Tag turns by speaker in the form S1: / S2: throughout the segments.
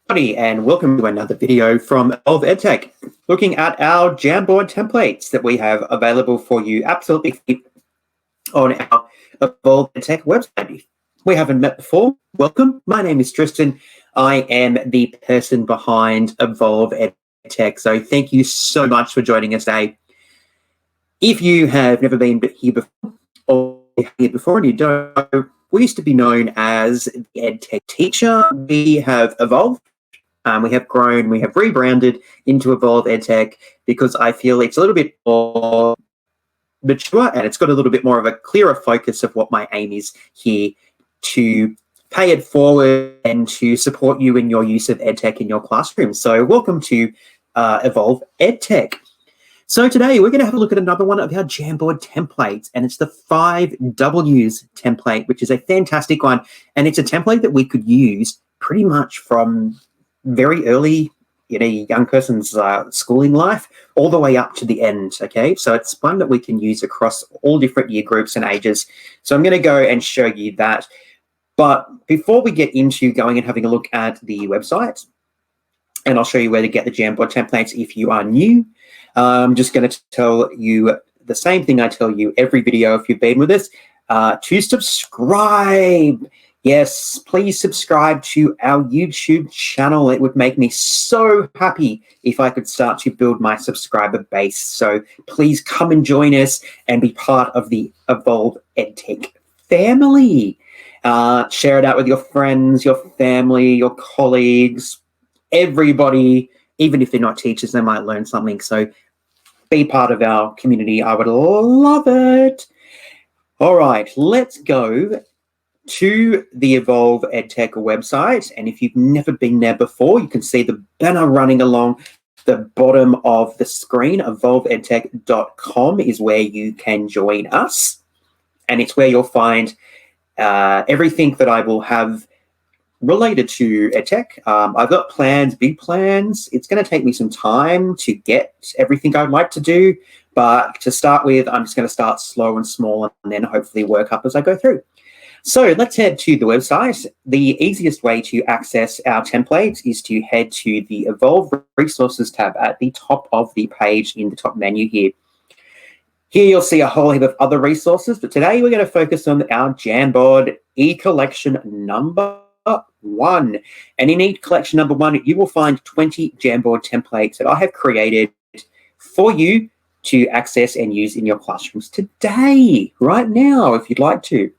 S1: everybody, and welcome to another video from Evolve EdTech, looking at our Jamboard templates that we have available for you absolutely free on our Evolve EdTech website. If we haven't met before, welcome. My name is Tristan. I am the person behind Evolve EdTech, so thank you so much for joining us today. If you have never been here before, or here before and you don't know, we used to be known as the EdTech teacher. We have evolved. We have grown, we have rebranded into Evolve EdTech because I feel it's a little bit more mature and it's got a little bit more of a clearer focus of what my aim is here to pay it forward and to support you in your use of EdTech in your classroom. So welcome to Evolve EdTech. So today we're going to have a look at another one of our Jamboard templates, and it's the 5 W's template, which is a fantastic one. And it's a template that we could use pretty much from very early in a young person's schooling life all the way up to the end, okay? So it's one that we can use across all different year groups and ages. So I'm going to go and show you that. But before we get into going and having a look at the website, and I'll show you where to get the Jamboard templates if you are new, I'm just going to tell you the same thing I tell you every video if you've been with us, to subscribe. Yes, please subscribe to our YouTube channel. It would make me so happy if I could start to build my subscriber base. So please come and join us and be part of the Evolve EdTech family. Share it out with your friends, your family, your colleagues, everybody. Even if they're not teachers, they might learn something. So be part of our community. I would love it. All right, let's go to the Evolve EdTech website. And if you've never been there before, you can see the banner running along the bottom of the screen. EvolveEdTech.com is where you can join us. And it's where you'll find everything that I will have related to EdTech. I've got plans, big plans. It's going to take me some time to get everything I'd like to do. But to start with, I'm just going to start slow and small and then hopefully work up as I go through. So let's head to the website. The easiest way to access our templates is to head to the Evolve Resources tab at the top of the page in the top menu here. Here you'll see a whole heap of other resources, but today we're going to focus on our Jamboard e-collection number 1. And in e-collection number 1, you will find 20 Jamboard templates that I have created for you to access and use in your classrooms today, right now, if you'd like to.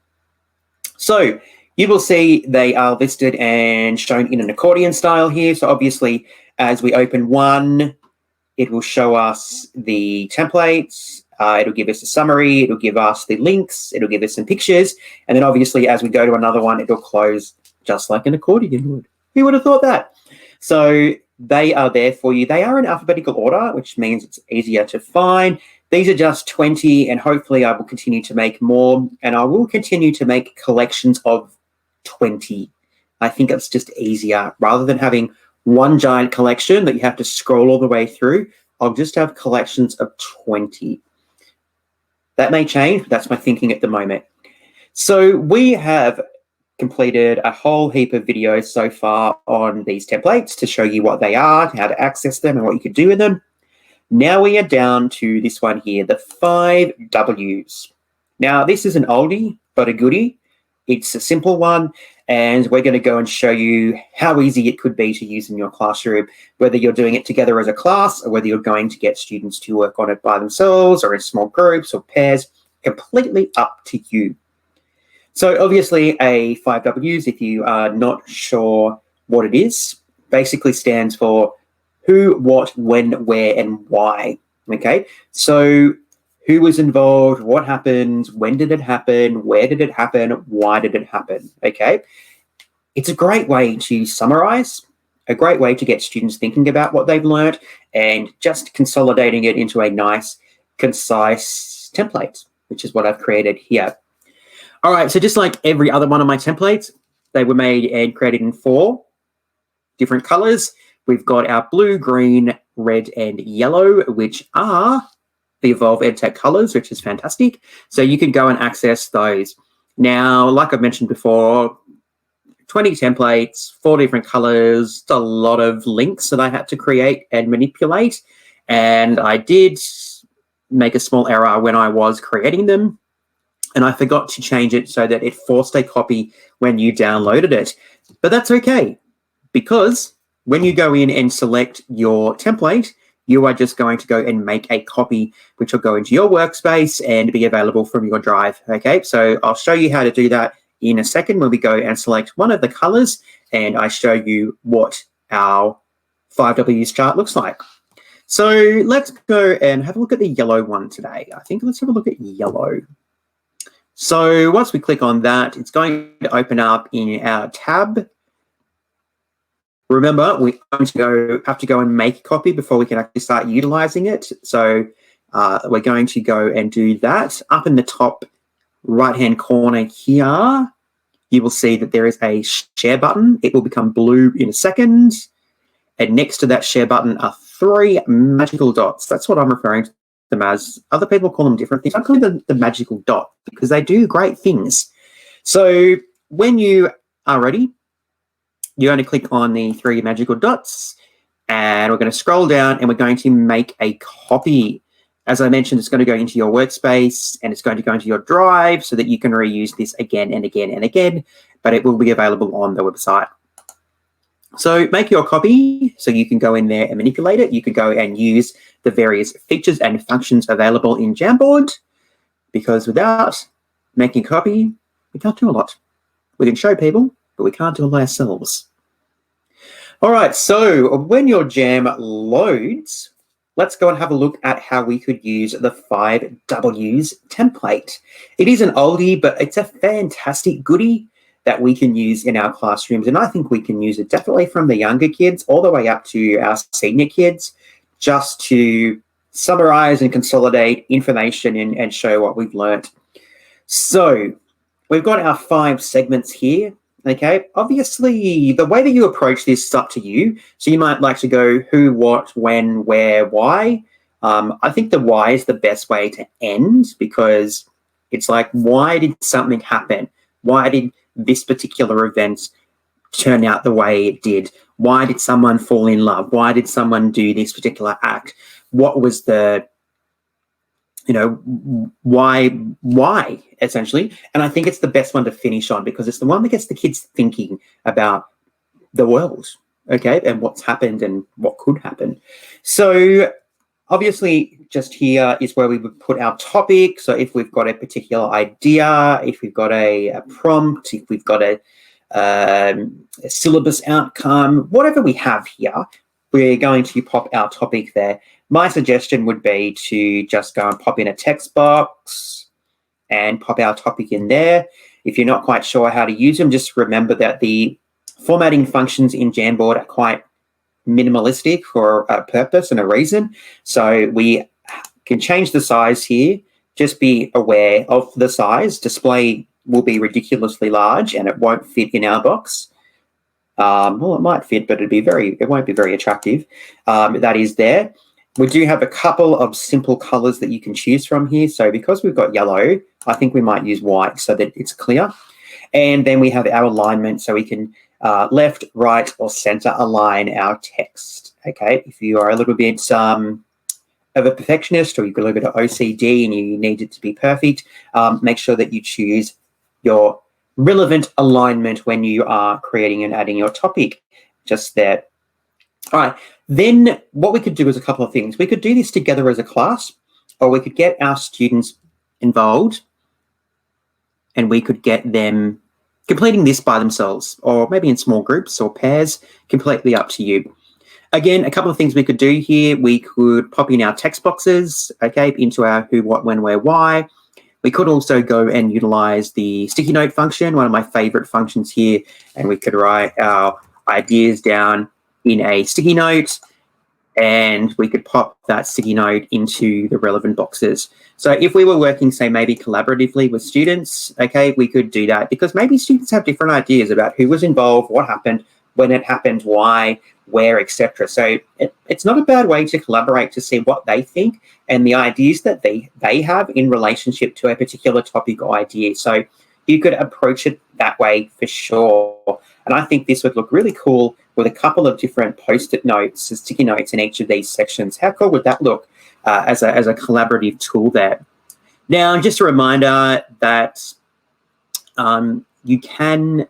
S1: So you will see they are listed and shown in an accordion style here. So obviously, as we open one, it will show us the templates. It'll give us a summary. It'll give us the links. It'll give us some pictures. And then obviously, as we go to another one, it'll close just like an accordion would. Who would have thought that? So they are there for you. They are in alphabetical order, which means it's easier to find. These are just 20, and hopefully I will continue to make more, and I will continue to make collections of 20. I think it's just easier. Rather than having one giant collection that you have to scroll all the way through, I'll just have collections of 20. That may change, but that's my thinking at the moment. So we have completed a whole heap of videos so far on these templates to show you what they are, how to access them, and what you could do with them. Now we are down to this one here, the 5 W's. Now this is an oldie, but a goodie. It's a simple one, and we're going to go and show you how easy it could be to use in your classroom, whether you're doing it together as a class or whether you're going to get students to work on it by themselves or in small groups or pairs, completely up to you. So obviously a 5 W's, if you are not sure what it is, basically stands for who, what, when, where, and why, okay? So who was involved, what happened, when did it happen, where did it happen, why did it happen, okay? It's a great way to summarize, a great way to get students thinking about what they've learned and just consolidating it into a nice, concise template, which is what I've created here. All right, so just like every other one of my templates, they were made and created in 4 different colors. We've got our blue, green, red, and yellow, which are the Evolve EdTech colors, which is fantastic. So you can go and access those. Now, like I mentioned before, 20 templates, 4 different colors, a lot of links that I had to create and manipulate. And I did make a small error when I was creating them, and I forgot to change it so that it forced a copy when you downloaded it. But that's okay, because when you go in and select your template, you are just going to go and make a copy, which will go into your workspace and be available from your drive. Okay, so I'll show you how to do that in a second when we go and select one of the colors, and I show you what our 5Ws chart looks like. So let's go and have a look at the yellow one today. I think let's have a look at yellow. So once we click on that, it's going to open up in our tab. Remember, we have to go and make a copy before we can actually start utilizing it. So we're going to go and do that. Up in the top right-hand corner here, you will see that there is a share button. It will become blue in a second. And next to that share button are 3 magical dots. That's what I'm referring to them as. Other people call them different things. I call them the magical dot because they do great things. So when you are ready, you're going to click on the 3 magical dots, and we're going to scroll down and we're going to make a copy. As I mentioned, it's going to go into your workspace and it's going to go into your drive so that you can reuse this again and again and again, but it will be available on the website. So make your copy so you can go in there and manipulate it. You can go and use the various features and functions available in Jamboard, because without making a copy, we can't do a lot. We can show people, but we can't do it ourselves. All right, so when your Jam loads, let's go and have a look at how we could use the 5Ws template. It is an oldie, but it's a fantastic goodie that we can use in our classrooms. And I think we can use it definitely from the younger kids all the way up to our senior kids, just to summarize and consolidate information and show what we've learnt. So we've got our 5 segments here. Okay, obviously the way that you approach this is up to you. So you might like to go who, what, when, where, why. I think the why is the best way to end, because it's like, why did something happen? Why did this particular event turn out the way it did? Why did someone fall in love? Why did someone do this particular act? What was the, why essentially? And I think it's the best one to finish on, because it's the one that gets the kids thinking about the world, okay, and what's happened and what could happen. So obviously just here is where we would put our topic. So if we've got a particular idea, if we've got a prompt, if we've got a syllabus outcome, whatever we have here, we're going to pop our topic there. My suggestion would be to just go and pop in a text box and pop our topic in there. If you're not quite sure how to use them, just remember that the formatting functions in Jamboard are quite minimalistic for a purpose and a reason. So we can change the size here. Just be aware of the size. Display will be ridiculously large and it won't fit in our box. Well, it might fit, but it won't be very attractive. That is there. We do have a couple of simple colors that you can choose from here. So because we've got yellow, I think we might use white so that it's clear. And then we have our alignment, so we can left, right, or center align our text. Okay, if you are a little bit of a perfectionist, or you've got a little bit of OCD and you need it to be perfect, make sure that you choose your relevant alignment when you are creating and adding your topic just there. All right, then what we could do is a couple of things. We could do this together as a class, or we could get our students involved and we could get them completing this by themselves, or maybe in small groups or pairs, completely up to you. Again, a couple of things we could do here. We could pop in our text boxes, okay, into our who, what, when, where, why. We could also go and utilize the sticky note function, one of my favorite functions here, and we could write our ideas down in a sticky note, and we could pop that sticky note into the relevant boxes. So if we were working, say, maybe collaboratively with students, okay, we could do that, because maybe students have different ideas about who was involved, what happened, when it happened, why, where, etc. So it's not a bad way to collaborate to see what they think and the ideas that they have in relationship to a particular topic or idea. So you could approach it that way for sure. And I think this would look really cool with a couple of different post-it notes, sticky notes in each of these sections. How cool would that look as a collaborative tool there? Now, just a reminder that you can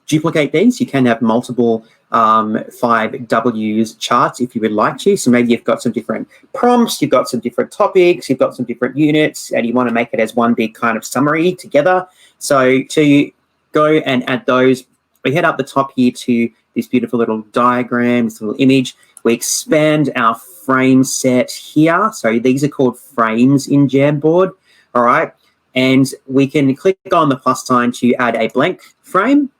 S1: duplicate these. You can have multiple 5Ws charts if you would like to. So maybe you've got some different prompts, you've got some different topics, you've got some different units, and you want to make it as one big kind of summary together. So to go and add those, we head up the top here to this beautiful little diagram, this little image. We expand our frame set here. So these are called frames in Jamboard, all right? And we can click on the plus sign to add a blank frame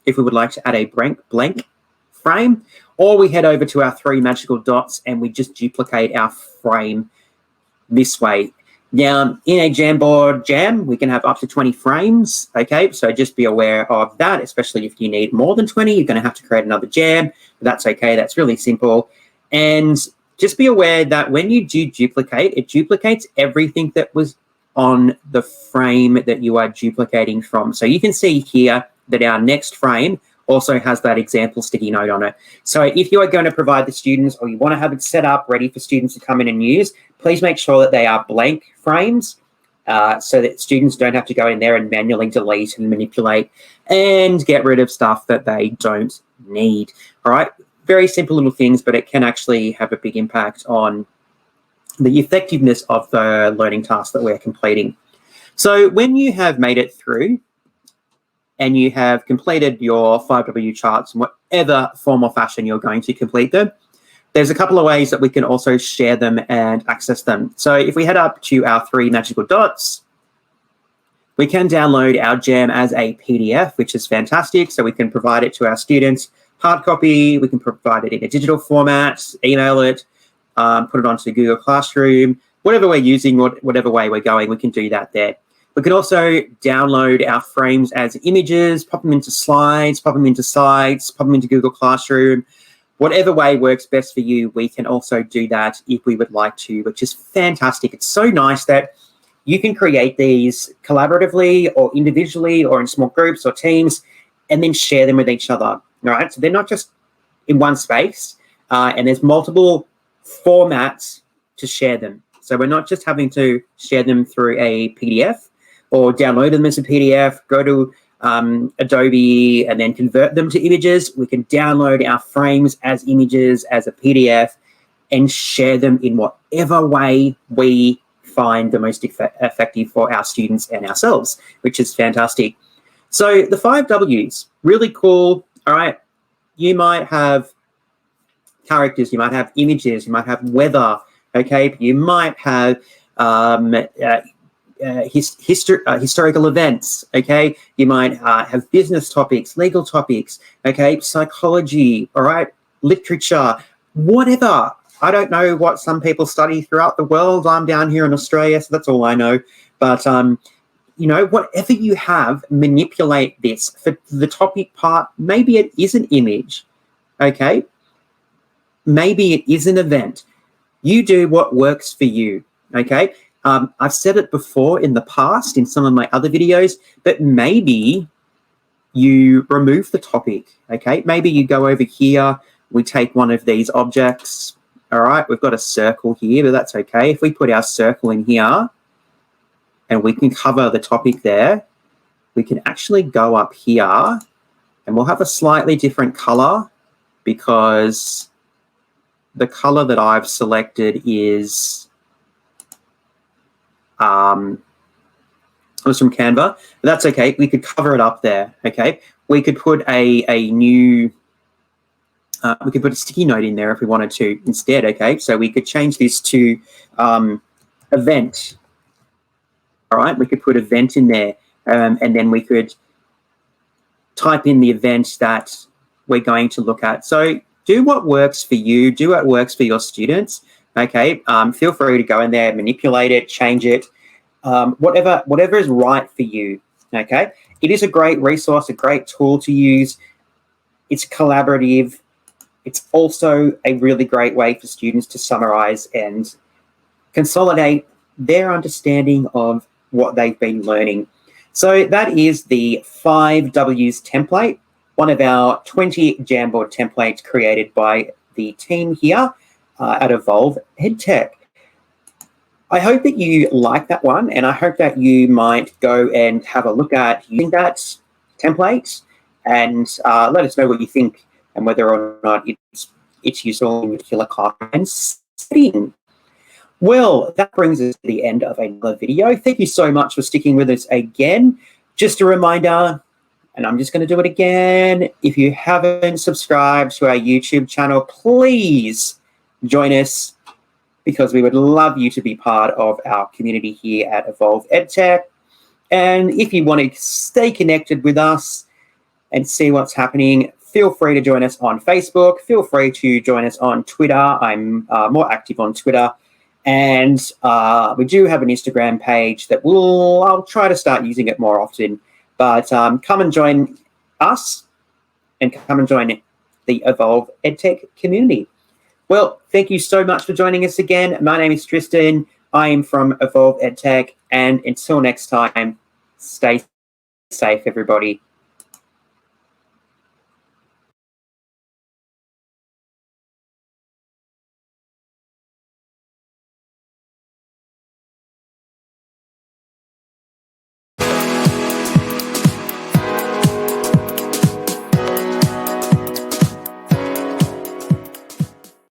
S1: if we would like to add a blank frame, or we head over to our 3 magical dots and we just duplicate our frame this way. Now, in a Jamboard jam, we can have up to 20 frames, okay? So just be aware of that, especially if you need more than 20, you're gonna have to create another jam. That's okay, that's really simple. And just be aware that when you do duplicate, it duplicates everything that was on the frame that you are duplicating from. So you can see here that our next frame also has that example sticky note on it. So if you are going to provide the students, or you want to have it set up ready for students to come in and use, please make sure that they are blank frames so that students don't have to go in there and manually delete and manipulate and get rid of stuff that they don't need. All right, very simple little things, but it can actually have a big impact on the effectiveness of the learning task that we're completing. So when you have made it through and you have completed your 5W charts in whatever form or fashion you're going to complete them, there's a couple of ways that we can also share them and access them. So if we head up to our 3 magical dots, we can download our jam as a PDF, which is fantastic. So we can provide it to our students, hard copy, we can provide it in a digital format, email it, put it onto Google Classroom, whatever we're using, whatever way we're going, we can do that there. We can also download our frames as images, pop them into slides, pop them into sites, pop them into Google Classroom. Whatever way works best for you, we can also do that if we would like to, which is fantastic. It's so nice that you can create these collaboratively or individually or in small groups or teams and then share them with each other, all right? So they're not just in one space and there's multiple formats to share them. So we're not just having to share them through a PDF or download them as a PDF, go to Adobe and then convert them to images. We can download our frames as images, as a PDF, and share them in whatever way we find the most effective for our students and ourselves, which is fantastic. So the 5 Ws, really cool. All right, you might have characters, you might have images, you might have weather, okay? You might have historical events, okay? You might have business topics, legal topics, okay? Psychology, all right? Literature, whatever. I don't know what some people study throughout the world. I'm down here in Australia, so that's all I know. But, you know, whatever you have, manipulate this. For the topic part, maybe it is an image, okay? Maybe it is an event. You do what works for you, okay? I've said it before in the past in some of my other videos, but maybe you remove the topic, okay? Maybe you go over here, we take one of these objects, all right? We've got a circle here, but that's okay. If we put our circle in here and we can cover the topic there, we can actually go up here and we'll have a slightly different color because the color that I've selected is it was from Canva, but that's okay. We could cover it up there, okay? We could put a new, we could put a sticky note in there if we wanted to instead, okay? So we could change this to event, all right? We could put event in there and then we could type in the event that we're going to look at. So do what works for you, do what works for your students, okay? Feel free to go in there, manipulate it, change it, whatever is right for you, okay? It is a great resource, a great tool to use. It's collaborative. It's also a really great way for students to summarize and consolidate their understanding of what they've been learning. So that is the 5 W's template, one of our 20 Jamboard templates created by the team here at Evolve EdTech. I hope that you like that one, and I hope that you might go and have a look at using that template and let us know what you think and whether or not it's useful in your particular class and setting. Well, that brings us to the end of another video. Thank you so much for sticking with us again. Just a reminder, and I'm just going to do it again, if you haven't subscribed to our YouTube channel, please join us, because we would love you to be part of our community here at Evolve EdTech. And if you want to stay connected with us and see what's happening, feel free to join us on Facebook. Feel free to join us on Twitter. I'm more active on Twitter. And we do have an Instagram page that I'll try to start using it more often. But come and join us and come and join the Evolve EdTech community. Well, thank you so much for joining us again. My name is Tristan. I am from Evolve EdTech. And until next time, stay safe, everybody.